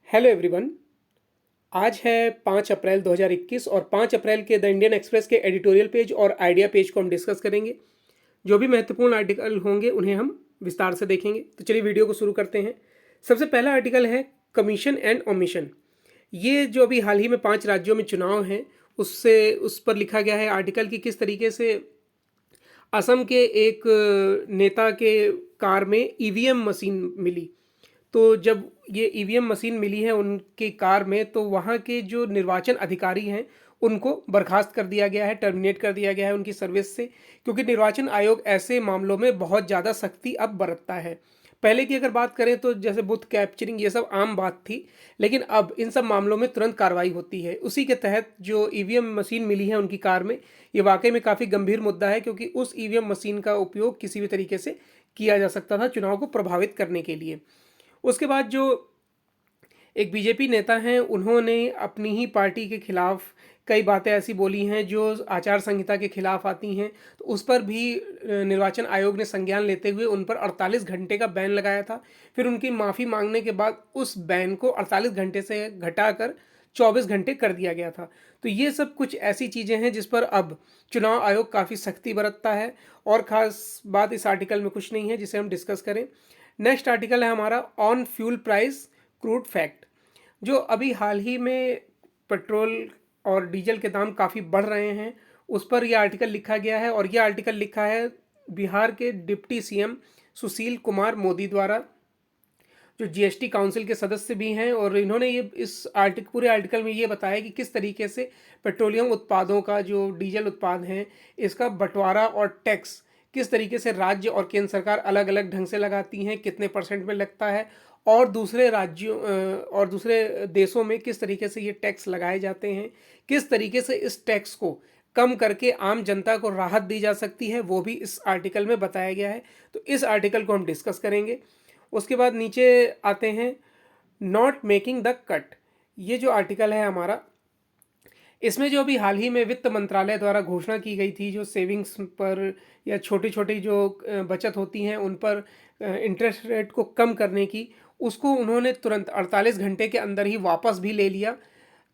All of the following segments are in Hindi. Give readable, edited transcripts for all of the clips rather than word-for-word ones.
Hello everyone. आज है 5 अप्रैल 2021 और 5 अप्रैल के द इंडियन एक्सप्रेस के एडिटोरियल पेज और आइडिया पेज को हम डिस्कस करेंगे। जो भी महत्वपूर्ण आर्टिकल होंगे उन्हें हम विस्तार से देखेंगे। तो चलिए वीडियो को शुरू करते हैं। सबसे पहला आर्टिकल है कमीशन एंड ओमिशन। ये जो अभी हाल ही में 5 राज्यों में चुनाव हैं उससे उस पर लिखा गया है आर्टिकल कि किस तरीके से असम के एक नेता के कार में ईवीएम मशीन मिली। तो जब ये ईवीएम मशीन मिली है उनकी कार में, तो वहाँ के जो निर्वाचन अधिकारी हैं उनको बर्खास्त कर दिया गया है, टर्मिनेट कर दिया गया है उनकी सर्विस से, क्योंकि निर्वाचन आयोग ऐसे मामलों में बहुत ज़्यादा सख्ती अब बरतता है। पहले की अगर बात करें तो जैसे बूथ कैप्चरिंग ये सब आम बात थी, लेकिन अब इन सब मामलों में तुरंत कार्रवाई होती है। उसी के तहत जो ईवीएम मशीन मिली है उनकी कार में, ये वाकई में काफ़ी गंभीर मुद्दा है, क्योंकि उस ईवीएम मशीन का उपयोग किसी भी तरीके से किया जा सकता था चुनाव को प्रभावित करने के लिए। उसके बाद जो एक बीजेपी नेता हैं उन्होंने अपनी ही पार्टी के खिलाफ कई बातें ऐसी बोली हैं जो आचार संहिता के खिलाफ आती हैं, तो उस पर भी निर्वाचन आयोग ने संज्ञान लेते हुए उन पर 48 घंटे का बैन लगाया था। फिर उनकी माफ़ी मांगने के बाद उस बैन को 48 घंटे से घटाकर 24 घंटे कर दिया गया था। तो ये सब कुछ ऐसी चीज़ें हैं जिस पर अब चुनाव आयोग काफ़ी सख्ती बरतता है, और ख़ास बात इस आर्टिकल में कुछ नहीं है जिसे हम डिस्कस करें। नेक्स्ट आर्टिकल है हमारा on fuel price crude fact. जो अभी हाल ही में पेट्रोल और डीजल के दाम काफ़ी बढ़ रहे हैं, उस पर यह आर्टिकल लिखा गया है, और यह आर्टिकल लिखा है बिहार के डिप्टी सीएम सुशील कुमार मोदी द्वारा, जो जीएसटी काउंसिल के सदस्य भी हैं। और इन्होंने ये इस पूरे आर्टिकल में ये बताया कि किस तरीके से पेट्रोलियम उत्पादों का, जो डीजल उत्पाद हैं, इसका बंटवारा और टैक्स किस तरीके से राज्य और केंद्र सरकार अलग अलग ढंग से लगाती हैं, कितने परसेंट में लगता है, और दूसरे राज्यों और दूसरे देशों में किस तरीके से ये टैक्स लगाए जाते हैं, किस तरीके से इस टैक्स को कम करके आम जनता को राहत दी जा सकती है, वो भी इस आर्टिकल में बताया गया है। तो इस आर्टिकल को हम डिस्कस करेंगे। उसके बाद नीचे आते हैं नॉट मेकिंग द कट। ये जो आर्टिकल है हमारा, इसमें जो अभी हाल ही में वित्त मंत्रालय द्वारा घोषणा की गई थी, जो सेविंग्स पर या छोटी छोटी जो बचत होती हैं उन पर इंटरेस्ट रेट को कम करने की, उसको उन्होंने तुरंत 48 घंटे के अंदर ही वापस भी ले लिया।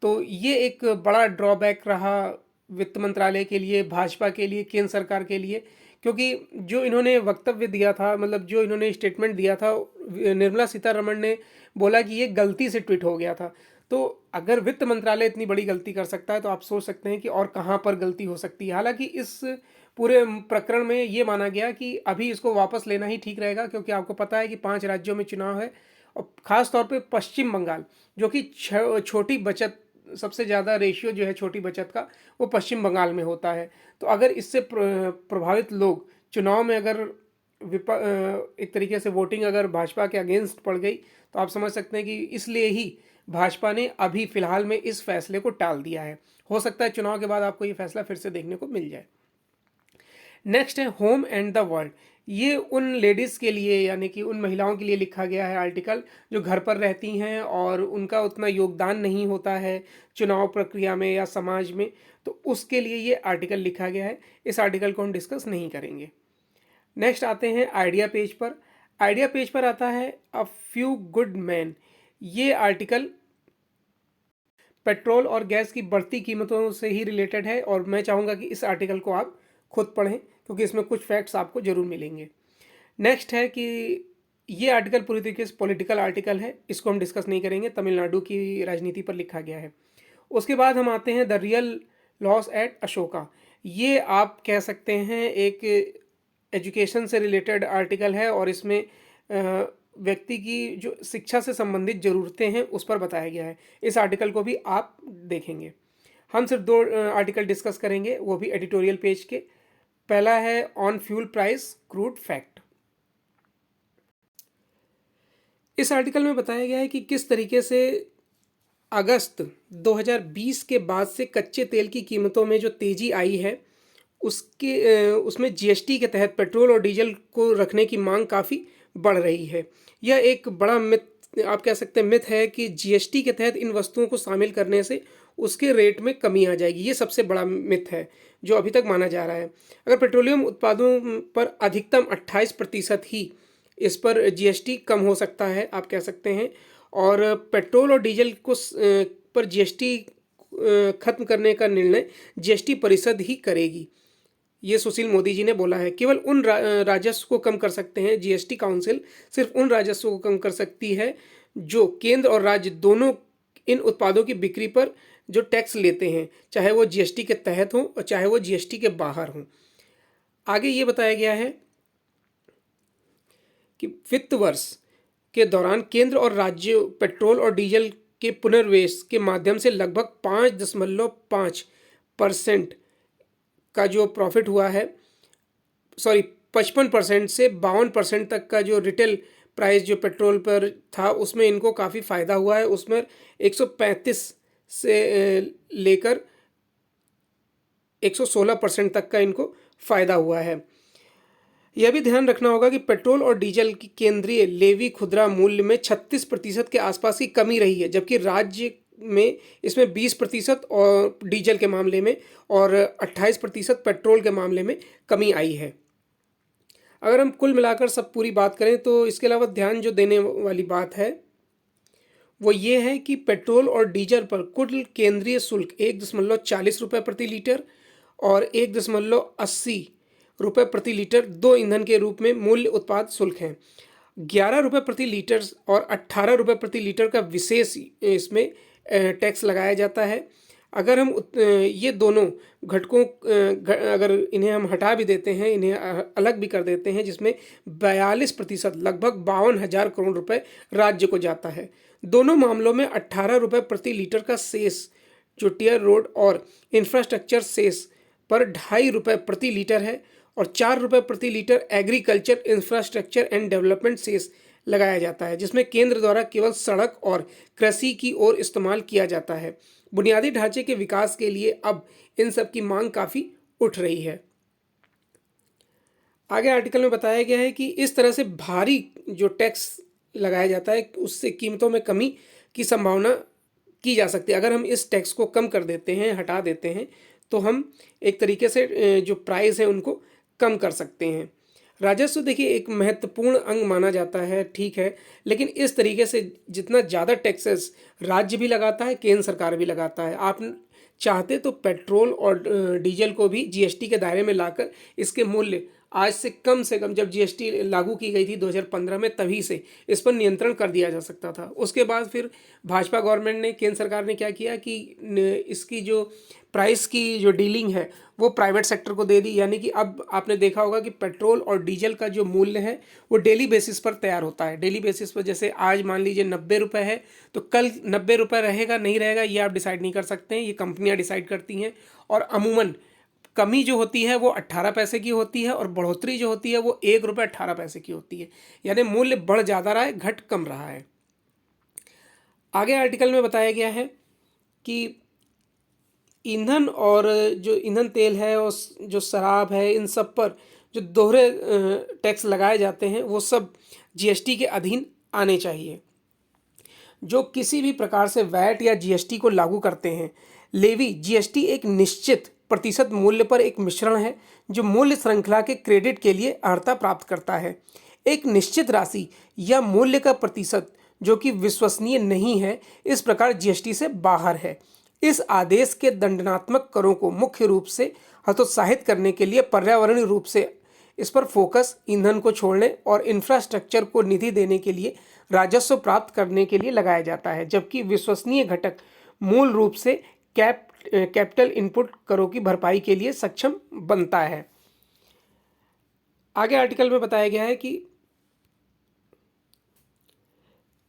तो ये एक बड़ा ड्रॉबैक रहा वित्त मंत्रालय के लिए, भाजपा के लिए, केंद्र सरकार के लिए, क्योंकि जो इन्होंने वक्तव्य दिया था, मतलब जो इन्होंने स्टेटमेंट दिया था, निर्मला सीतारमण ने बोला कि ये गलती से ट्वीट हो गया था। तो अगर वित्त मंत्रालय इतनी बड़ी गलती कर सकता है तो आप सोच सकते हैं कि और कहाँ पर गलती हो सकती है। हालांकि इस पूरे प्रकरण में ये माना गया कि अभी इसको वापस लेना ही ठीक रहेगा, क्योंकि आपको पता है कि 5 राज्यों में चुनाव है, और ख़ास तौर पे पश्चिम बंगाल, जो कि छोटी बचत, सबसे ज़्यादा रेशियो जो है छोटी बचत का, वो पश्चिम बंगाल में होता है। तो अगर इससे प्रभावित लोग चुनाव में अगर एक तरीके से वोटिंग अगर भाजपा के अगेंस्ट पड़ गई, तो आप समझ सकते हैं कि इसलिए ही भाजपा ने अभी फिलहाल में इस फैसले को टाल दिया है। हो सकता है चुनाव के बाद आपको ये फैसला फिर से देखने को मिल जाए। नेक्स्ट है होम एंड द वर्ल्ड। ये उन लेडीज़ के लिए, यानी कि उन महिलाओं के लिए लिखा गया है आर्टिकल जो घर पर रहती हैं और उनका उतना योगदान नहीं होता है चुनाव प्रक्रिया में या समाज में, तो उसके लिए ये आर्टिकल लिखा गया है। इस आर्टिकल को हम डिस्कस नहीं करेंगे। नेक्स्ट आते हैं आइडिया पेज पर। आइडिया पेज पर आता है अ फ्यू गुड मैन। ये आर्टिकल पेट्रोल और गैस की बढ़ती कीमतों से ही रिलेटेड है, और मैं चाहूँगा कि इस आर्टिकल को आप खुद पढ़ें, क्योंकि इसमें कुछ फैक्ट्स आपको ज़रूर मिलेंगे। नेक्स्ट है कि ये आर्टिकल पूरी तरीके से पॉलिटिकल आर्टिकल है, इसको हम डिस्कस नहीं करेंगे, तमिलनाडु की राजनीति पर लिखा गया है। उसके बाद हम आते हैं the real loss at Ashoka. ये आप कह सकते हैं एक एजुकेशन से रिलेटेड आर्टिकल है, और इसमें व्यक्ति की जो शिक्षा से संबंधित ज़रूरतें हैं उस पर बताया गया है। इस आर्टिकल को भी आप देखेंगे। हम सिर्फ 2 आर्टिकल डिस्कस करेंगे, वो भी एडिटोरियल पेज के। पहला है on fuel price crude fact. इस आर्टिकल में बताया गया है कि किस तरीके से अगस्त 2020 के बाद से कच्चे तेल की कीमतों में जो तेज़ी आई है, उसमें जीएसटी के तहत पेट्रोल और डीजल को रखने की मांग काफ़ी बढ़ रही है। यह एक बड़ा मिथ, आप कह सकते हैं मिथ है, कि जीएसटी के तहत इन वस्तुओं को शामिल करने से उसके रेट में कमी आ जाएगी। ये सबसे बड़ा मिथ है जो अभी तक माना जा रहा है। अगर पेट्रोलियम उत्पादों पर अधिकतम 28% ही इस पर जीएसटी कम हो सकता है, आप कह सकते हैं, और पेट्रोल और डीजल को पर जीएसटी खत्म करने का निर्णय जीएसटी परिषद ही करेगी, ये सुशील मोदी जी ने बोला है। केवल उन राजस्व को कम कर सकते हैं, जीएसटी काउंसिल सिर्फ उन राजस्व को कम कर सकती है जो केंद्र और राज्य दोनों इन उत्पादों की बिक्री पर जो टैक्स लेते हैं, चाहे वो जीएसटी के तहत हो और चाहे वो जीएसटी के बाहर हो। आगे ये बताया गया है कि वित्त वर्ष के दौरान केंद्र और राज्य पेट्रोल और डीजल के पुनर्वेश के माध्यम से लगभग 5.5% का जो प्रॉफिट हुआ है, 55% से 52% तक का जो रिटेल प्राइस जो पेट्रोल पर था उसमें इनको काफ़ी फ़ायदा हुआ है। उसमें 135 से लेकर 116% तक का इनको फ़ायदा हुआ है। यह भी ध्यान रखना होगा कि पेट्रोल और डीजल की केंद्रीय लेवी खुदरा मूल्य में 36% के आसपास की कमी रही है, जबकि राज्य में इसमें 20% और डीजल के मामले में और 28% पेट्रोल के मामले में कमी आई है। अगर हम कुल मिलाकर सब पूरी बात करें तो इसके अलावा ध्यान जो देने वाली बात है वो ये है कि पेट्रोल और डीजल पर कुल केंद्रीय शुल्क 1.40 रुपये प्रति लीटर और 1.80 रुपये प्रति लीटर दो ईंधन के रूप में मूल्य उत्पाद शुल्क हैं। 11 रुपये प्रति लीटर और 18 रुपये प्रति लीटर का विशेष इसमें टैक्स लगाया जाता है। अगर हम ये दोनों घटकों अगर इन्हें हम हटा भी देते हैं, इन्हें अलग भी कर देते हैं, जिसमें 42% लगभग 52,000 करोड़ रुपए राज्य को जाता है। दोनों मामलों में 18 रुपये प्रति लीटर का सेस जो टियर रोड और इंफ्रास्ट्रक्चर सेस पर 2.5 रुपये प्रति लीटर है और 4 रुपये प्रति litre agriculture infrastructure and development cess लगाया जाता है, जिसमें केंद्र द्वारा केवल सड़क और कृषि की ओर इस्तेमाल किया जाता है। बुनियादी ढांचे के विकास के लिए अब इन सब की मांग काफ़ी उठ रही है। आगे आर्टिकल में बताया गया है कि इस तरह से भारी जो टैक्स लगाया जाता है उससे कीमतों में कमी की संभावना की जा सकती है। अगर हम इस टैक्स को कम कर देते हैं, हटा देते हैं, तो हम एक तरीके से जो प्राइस है उनको कम कर सकते हैं। राजस्व देखिए एक महत्वपूर्ण अंग माना जाता है, ठीक है, लेकिन इस तरीके से जितना ज़्यादा टैक्सेस राज्य भी लगाता है, केंद्र सरकार भी लगाता है। आप चाहते तो पेट्रोल और डीजल को भी जीएसटी के दायरे में लाकर इसके मूल्य आज से कम, जब जीएसटी लागू की गई थी 2015 में, तभी से इस पर नियंत्रण कर दिया जा सकता था। उसके बाद फिर भाजपा गवर्नमेंट ने, केंद्र सरकार ने क्या किया कि इसकी जो प्राइस की जो डीलिंग है वो प्राइवेट सेक्टर को दे दी। यानी कि अब आपने देखा होगा कि पेट्रोल और डीजल का जो मूल्य है वो डेली बेसिस पर तैयार होता है। डेली बेसिस पर जैसे आज मान लीजिए 90 रुपये है तो कल 90 रुपये रहेगा नहीं रहेगा ये आप डिसाइड नहीं कर सकते हैं, ये कंपनियां डिसाइड करती हैं। और अमूमन कमी जो होती है वो 18 पैसे की होती है और बढ़ोतरी जो होती है वो 1 रुपये 18 पैसे की होती है। यानी मूल्य बढ़ ज़्यादा रहा है, घट कम रहा है। आगे आर्टिकल में बताया गया है कि ईंधन और जो ईंधन तेल है और जो शराब है, इन सब पर जो दोहरे टैक्स लगाए जाते हैं वो सब जीएसटी के अधीन आने चाहिए। जो किसी भी प्रकार से वैट या जीएसटी को लागू करते हैं, लेवी जीएसटी एक निश्चित प्रतिशत मूल्य पर एक मिश्रण है जो मूल्य श्रृंखला के क्रेडिट के लिए अर्हता प्राप्त करता है। एक निश्चित राशि या मूल्य का प्रतिशत जो कि विश्वसनीय नहीं है, इस प्रकार जीएसटी से बाहर है। इस आदेश के दंडात्मक करों को मुख्य रूप से हतोत्साहित करने के लिए पर्यावरणीय रूप से इस पर फोकस, ईंधन को छोड़ने और इंफ्रास्ट्रक्चर को निधि देने के लिए राजस्व प्राप्त करने के लिए लगाया जाता है, जबकि विश्वसनीय घटक मूल रूप से कैपिटल इनपुट करों की भरपाई के लिए सक्षम बनता है। आगे आर्टिकल में बताया गया है कि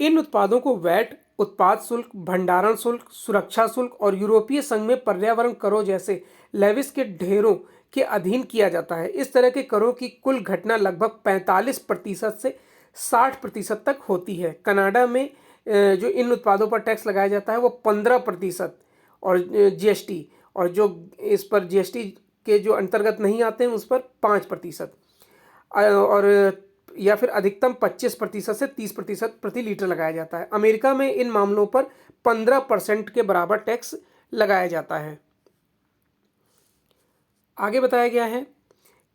इन उत्पादों को वैट, उत्पाद शुल्क, भंडारण शुल्क, सुरक्षा शुल्क और यूरोपीय संघ में पर्यावरण करों जैसे लेविस के ढेरों के अधीन किया जाता है। इस तरह के करों की कुल घटना लगभग 45% से 60% तक होती है। कनाडा में जो इन उत्पादों पर टैक्स लगाया जाता है वो 15% और जीएसटी, और जो इस पर जीएसटी के जो अंतर्गत नहीं आते हैं उस पर 5% और या फिर अधिकतम 25% से 30% प्रति लीटर लगाया जाता है। अमेरिका में इन मामलों पर 15% के बराबर टैक्स लगाया जाता है। आगे बताया गया है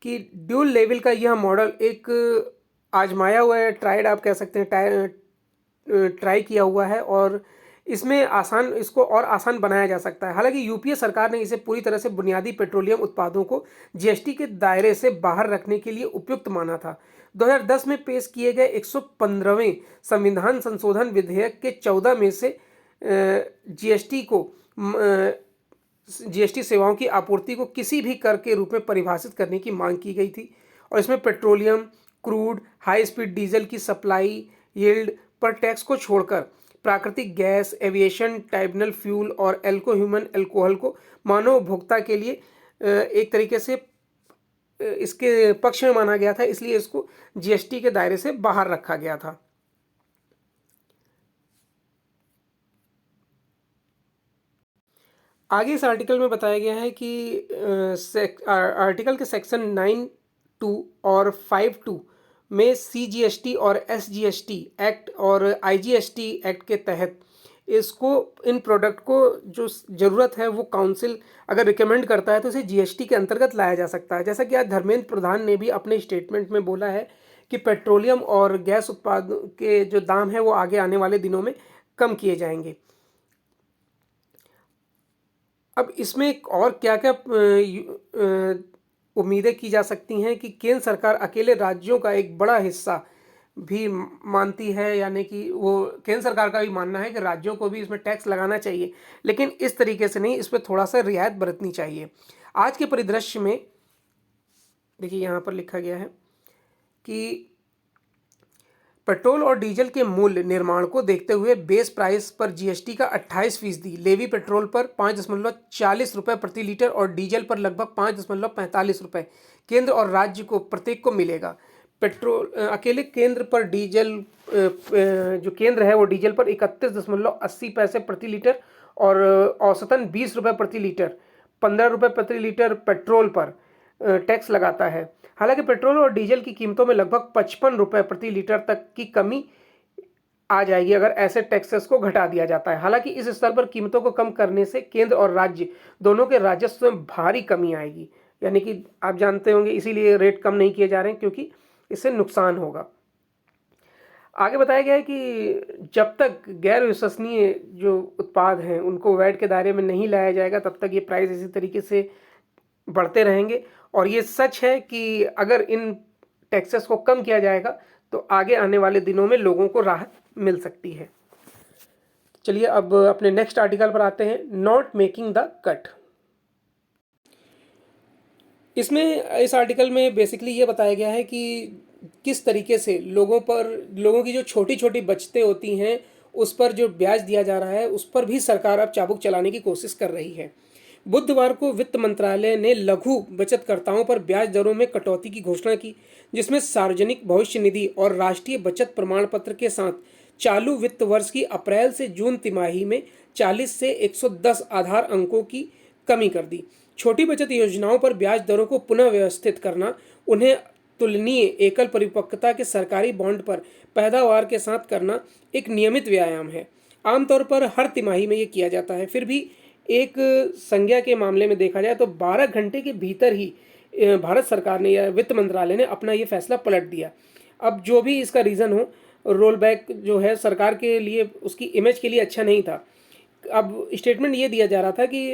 कि ड्यूल लेवल का यह मॉडल एक आजमाया हुआ है, ट्राइड आप कह सकते हैं, ट्राई किया हुआ है और इसको और आसान बनाया जा सकता है। हालांकि यूपीए सरकार ने इसे पूरी तरह से बुनियादी पेट्रोलियम उत्पादों को जीएसटी के दायरे से बाहर रखने के लिए उपयुक्त माना था। 2010 में पेश किए गए 115वें संविधान संशोधन विधेयक के 14 में से जीएसटी सेवाओं की आपूर्ति को किसी भी कर के रूप में परिभाषित करने की मांग की गई थी और इसमें petroleum, crude, high speed diesel की सप्लाई यील्ड पर टैक्स को छोड़कर प्राकृतिक गैस, एविएशन, टाइबनल फ्यूल और ह्यूमन अल्कोहल को मानव उपभोक्ता के लिए एक तरीके से इसके पक्ष में माना गया था, इसलिए इसको जीएसटी के दायरे से बाहर रखा गया था। आगे इस आर्टिकल में बताया गया है कि आर्टिकल के सेक्शन 9(2) और 5(2) में सीजीएसटी और एसजीएसटी एक्ट और आईजीएसटी एक्ट के तहत इन प्रोडक्ट को जो ज़रूरत है वो काउंसिल अगर रिकमेंड करता है तो इसे जीएसटी के अंतर्गत लाया जा सकता है। जैसा कि आज धर्मेंद्र प्रधान ने भी अपने स्टेटमेंट में बोला है कि पेट्रोलियम और गैस उत्पाद के जो दाम है वो आगे आने वाले दिनों में कम किए जाएंगे। अब इसमें और क्या क्या उम्मीदें की जा सकती हैं कि केंद्र सरकार अकेले राज्यों का एक बड़ा हिस्सा भी मानती है, यानी कि वो केंद्र सरकार का भी मानना है कि राज्यों को भी इसमें टैक्स लगाना चाहिए, लेकिन इस तरीके से नहीं, इस पर थोड़ा सा रियायत बरतनी चाहिए। आज के परिदृश्य में देखिए यहाँ पर लिखा गया है कि पेट्रोल और डीजल के मूल्य निर्माण को देखते हुए बेस प्राइस पर जीएसटी का 28%, लेवी पेट्रोल पर 5.40 रुपये प्रति लीटर और डीजल पर लगभग 5.45 रुपये केंद्र और राज्य को प्रत्येक को मिलेगा। पेट्रोल अकेले केंद्र पर डीजल जो केंद्र है वो डीजल पर 31.80 पैसे प्रति लीटर और औसतन 20 रुपये प्रति लीटर, 15 रुपये प्रति लीटर पेट्रोल पर टैक्स लगाता है। हालांकि पेट्रोल और डीजल की कीमतों में लगभग 55 रुपये प्रति लीटर तक की कमी आ जाएगी अगर ऐसे टैक्सेस को घटा दिया जाता है। हालांकि इस स्तर पर कीमतों को कम करने से केंद्र और राज्य दोनों के राजस्व में भारी कमी आएगी, यानी कि आप जानते होंगे इसीलिए रेट कम नहीं किए जा रहे हैं क्योंकि इससे नुकसान होगा। आगे बताया गया है कि जब तक गैर विश्वसनीय जो उत्पाद हैं उनको वैट के दायरे में नहीं लाया जाएगा तब तक ये प्राइस इसी तरीके से बढ़ते रहेंगे। और ये सच है कि अगर इन टैक्सेस को कम किया जाएगा तो आगे आने वाले दिनों में लोगों को राहत मिल सकती है। चलिए अब अपने नेक्स्ट आर्टिकल पर आते हैं, नॉट मेकिंग द कट। इस आर्टिकल में बेसिकली ये बताया गया है कि किस तरीके से लोगों की जो छोटी छोटी बचतें होती हैं उस पर जो ब्याज दिया जा रहा है उस पर भी सरकार अब चाबुक चलाने की कोशिश कर रही है। बुधवार को वित्त मंत्रालय ने लघु बचतकर्ताओं पर ब्याज दरों में कटौती की घोषणा की, जिसमें सार्वजनिक भविष्य निधि और राष्ट्रीय बचत प्रमाण पत्र के साथ चालू वित्त वर्ष की अप्रैल से जून तिमाही में 40 से 110 आधार अंकों की कमी कर दी। छोटी बचत योजनाओं पर ब्याज दरों को पुनः व्यवस्थित करना, उन्हें तुलनीय एकल परिपक्वता के सरकारी बॉन्ड पर पैदावार के साथ करना एक नियमित व्यायाम है। आमतौर पर हर तिमाही में ये किया जाता है। फिर भी एक संज्ञा के मामले में देखा जाए तो 12 घंटे के भीतर ही भारत सरकार ने या वित्त मंत्रालय ने अपना ये फैसला पलट दिया। अब जो भी इसका रीज़न हो, रोल बैक जो है सरकार के लिए उसकी इमेज के लिए अच्छा नहीं था। अब स्टेटमेंट ये दिया जा रहा था कि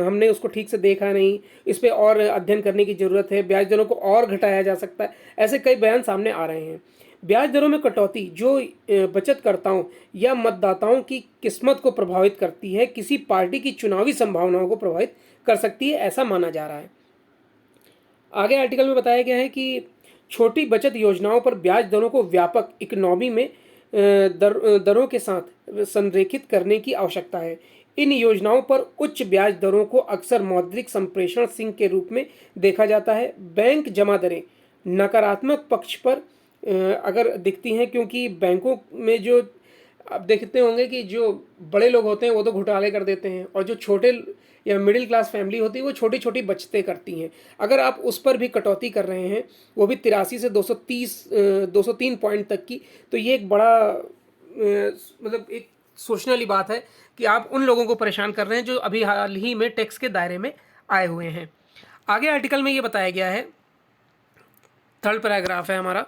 हमने उसको ठीक से देखा नहीं, इस पर और अध्ययन करने की ज़रूरत है, ब्याज दरों को और घटाया जा सकता है, ऐसे कई बयान सामने आ रहे हैं। ब्याज दरों में कटौती जो बचतकर्ताओं या मतदाताओं की किस्मत को प्रभावित करती है, किसी पार्टी की चुनावी संभावनाओं को प्रभावित कर सकती है, ऐसा माना जा रहा है। आगे आर्टिकल में बताया गया है कि छोटी बचत योजनाओं पर ब्याज दरों को व्यापक इकोनॉमी में दरों के साथ संरेखित करने की आवश्यकता है। इन योजनाओं पर उच्च ब्याज दरों को अक्सर मौद्रिक संप्रेषण सिंक के रूप में देखा जाता है। बैंक जमा दरें नकारात्मक पक्ष पर अगर दिखती हैं, क्योंकि बैंकों में जो आप देखते होंगे कि जो बड़े लोग होते हैं वो तो घोटाले कर देते हैं और जो छोटे या मिडिल क्लास फैमिली होती है वो छोटी छोटी बचतें करती हैं। अगर आप उस पर भी कटौती कर रहे हैं, वो भी 83 से 203 पॉइंट तक की, तो ये एक बड़ा मतलब एक सोचने वाली बात है कि आप उन लोगों को परेशान कर रहे हैं जो अभी हाल ही में टैक्स के दायरे में आए हुए हैं। आगे आर्टिकल में ये बताया गया है, 3rd पैराग्राफ है हमारा,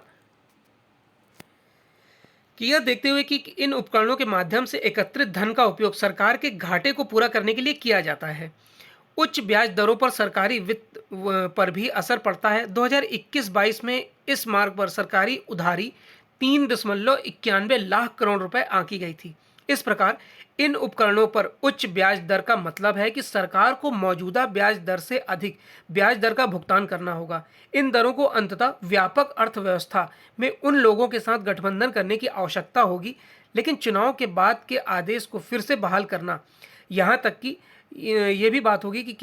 कि यह देखते हुए कि इन उपकरणों के माध्यम से एकत्रित धन का उपयोग सरकार के घाटे को पूरा करने के लिए किया जाता है। उच्च ब्याज दरों पर सरकारी वित्त पर भी असर पड़ता है। 2021-22 में इस मार्ग पर सरकारी उधारी 3.91 लाख करोड़ रुपए आंकी गई थी। इस प्रकार इन उपकरणों पर उच्च ब्याज दर का मतलब है कि सरकार को मौजूदा ब्याज दर से अधिक ब्याज दर का भुगतान करना होगा। इन दरों को अंततः व्यापक अर्थव्यवस्था में उन लोगों के साथ गठबंधन करने की आवश्यकता होगी, लेकिन चुनाव के बाद के आदेश को फिर से बहाल करना, यहाँ तक कि ये भी बात होगी कि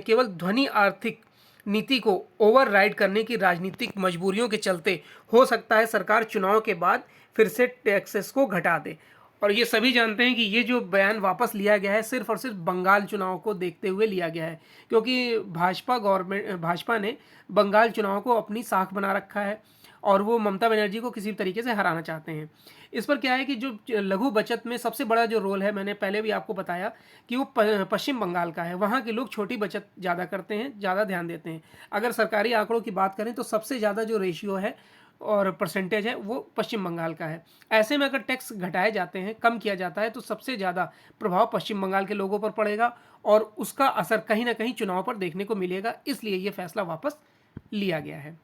केवल ध्वनि आर्थिक नीति को ओवरराइड करने की राजनीतिक मजबूरियों के चलते हो सकता है सरकार चुनाव के बाद फिर से टैक्सेस को घटा दे। और ये सभी जानते हैं कि ये जो बयान वापस लिया गया है सिर्फ और सिर्फ बंगाल चुनाव को देखते हुए लिया गया है, क्योंकि भाजपा ने बंगाल चुनाव को अपनी साख बना रखा है और वो ममता बनर्जी को किसी भी तरीके से हराना चाहते हैं। इस पर क्या है कि जो लघु बचत में सबसे बड़ा जो रोल है, मैंने पहले भी आपको बताया कि वो पश्चिम बंगाल का है। वहाँ के लोग छोटी बचत ज़्यादा करते हैं, ज़्यादा ध्यान देते हैं। अगर सरकारी आंकड़ों की बात करें तो सबसे ज़्यादा जो रेशियो है और परसेंटेज है वो पश्चिम बंगाल का है। ऐसे में अगर टैक्स घटाए जाते हैं, कम किया जाता है, तो सबसे ज़्यादा प्रभाव पश्चिम बंगाल के लोगों पर पड़ेगा और उसका असर कहीं ना कहीं चुनाव पर देखने को मिलेगा। इसलिए ये फैसला वापस लिया गया है।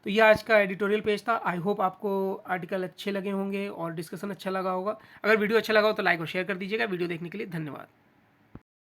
तो ये आज का एडिटोरियल पेज था। आई होप आपको आर्टिकल अच्छे लगे होंगे और डिस्कशन अच्छा लगा होगा। अगर वीडियो अच्छा लगा हो तो लाइक और शेयर कर दीजिएगा। वीडियो देखने के लिए धन्यवाद।